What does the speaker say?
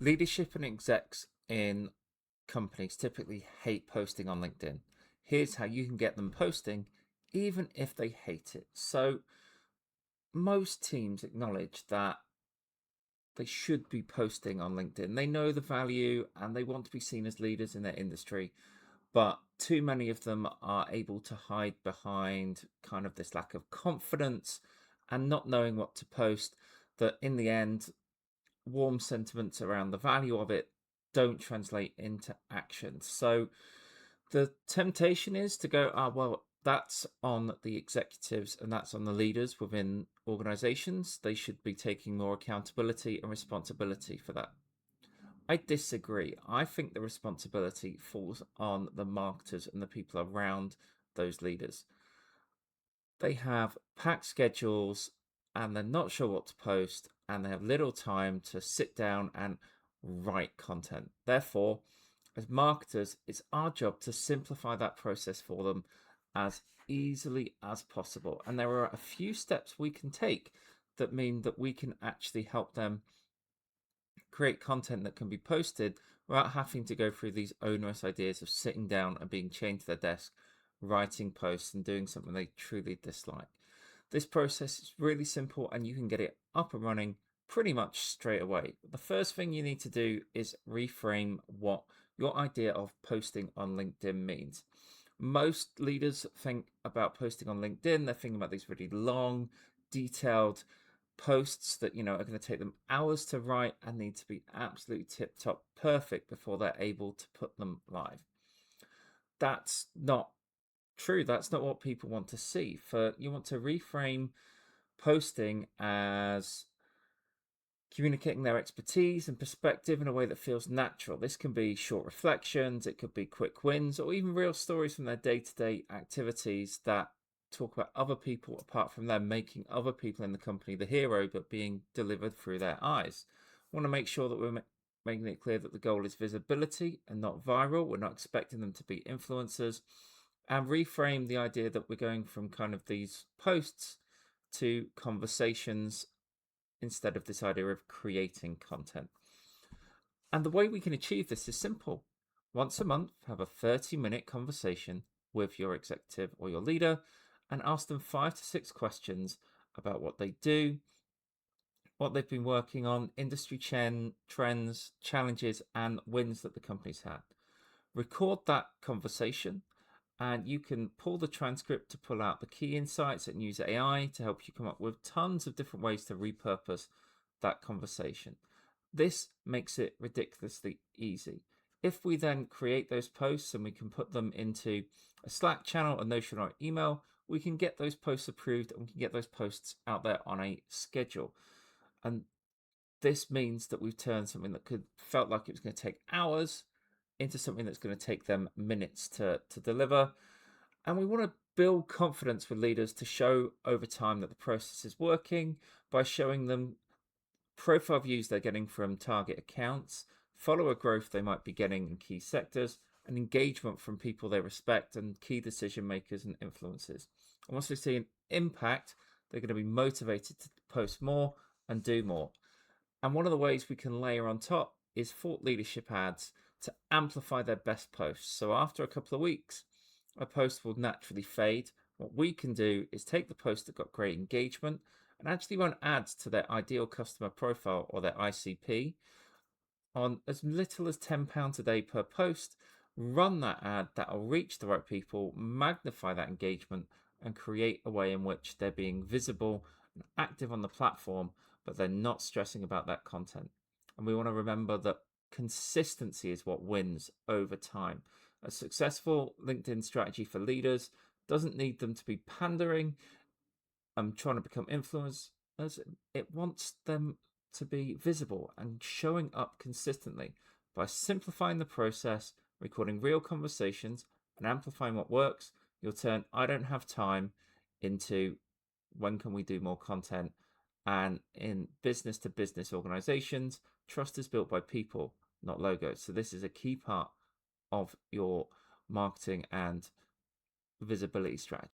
Leadership and execs in companies typically hate posting on LinkedIn. Here's how you can get them posting, even if they hate it. So, most teams acknowledge that they should be posting on LinkedIn. They know the value and they want to be seen as leaders in their industry, but too many of them are able to hide behind kind of this lack of confidence and not knowing what to post, that in the end warm sentiments around the value of it don't translate into action. So the temptation is to go, well, that's on the executives and that's on the leaders within organizations. They should be taking more accountability and responsibility for that. I disagree. I think the responsibility falls on the marketers and the people around those leaders. They have packed schedules and they're not sure what to post and they have little time to sit down and write content. Therefore, as marketers, it's our job to simplify that process for them as easily as possible. And there are a few steps we can take that mean that we can actually help them create content that can be posted without having to go through these onerous ideas of sitting down and being chained to their desk, writing posts and doing something they truly dislike. This process is really simple and you can get it up and running pretty much straight away. The first thing you need to do is reframe what your idea of posting on LinkedIn means. Most leaders think about posting on LinkedIn, they're thinking about these really long, detailed posts that are going to take them hours to write and need to be absolutely tip top perfect before they're able to put them live. That's not true. That's not what people want to see. You want to reframe posting as communicating their expertise and perspective in a way that feels natural. This can be short reflections, it could be quick wins, or even real stories from their day-to-day activities that talk about other people apart from them, making other people in the company the hero, but being delivered through their eyes. I want to make sure that we're making it clear that the goal is visibility and not viral. We're not expecting them to be influencers, and reframe the idea that we're going from kind of these posts to conversations instead of this idea of creating content. And the way we can achieve this is simple. Once a month, have a 30-minute conversation with your executive or your leader and ask them 5 to 6 questions about what they do, what they've been working on, industry trends, challenges, and wins that the company's had. Record that conversation and you can pull the transcript to pull out the key insights and use AI to help you come up with tons of different ways to repurpose that conversation. This makes it ridiculously easy. If we then create those posts and we can put them into a Slack channel, a Notion, or email, we can get those posts approved and we can get those posts out there on a schedule. And this means that we've turned something that felt like it was going to take hours into something that's going to take them minutes to deliver. And we want to build confidence with leaders to show over time that the process is working by showing them profile views they're getting from target accounts, follower growth they might be getting in key sectors, and engagement from people they respect and key decision makers and influencers. And once they see an impact, they're going to be motivated to post more and do more. And one of the ways we can layer on top is thought leadership ads to amplify their best posts. So after a couple of weeks, a post will naturally fade. What we can do is take the post that got great engagement and actually run ads to their ideal customer profile or their ICP on as little as £10 a day per post. Run that ad that will reach the right people, magnify that engagement, and create a way in which they're being visible and active on the platform, but they're not stressing about that content. And we want to remember that consistency is what wins over time. A successful LinkedIn strategy for leaders doesn't need them to be pandering and trying to become influencers. It wants them to be visible and showing up consistently by simplifying the process, recording real conversations, and amplifying what works. You'll turn "I don't have time" into "when can we do more content?" And in business to business organizations, trust is built by people, not logos. So this is a key part of your marketing and visibility strategy.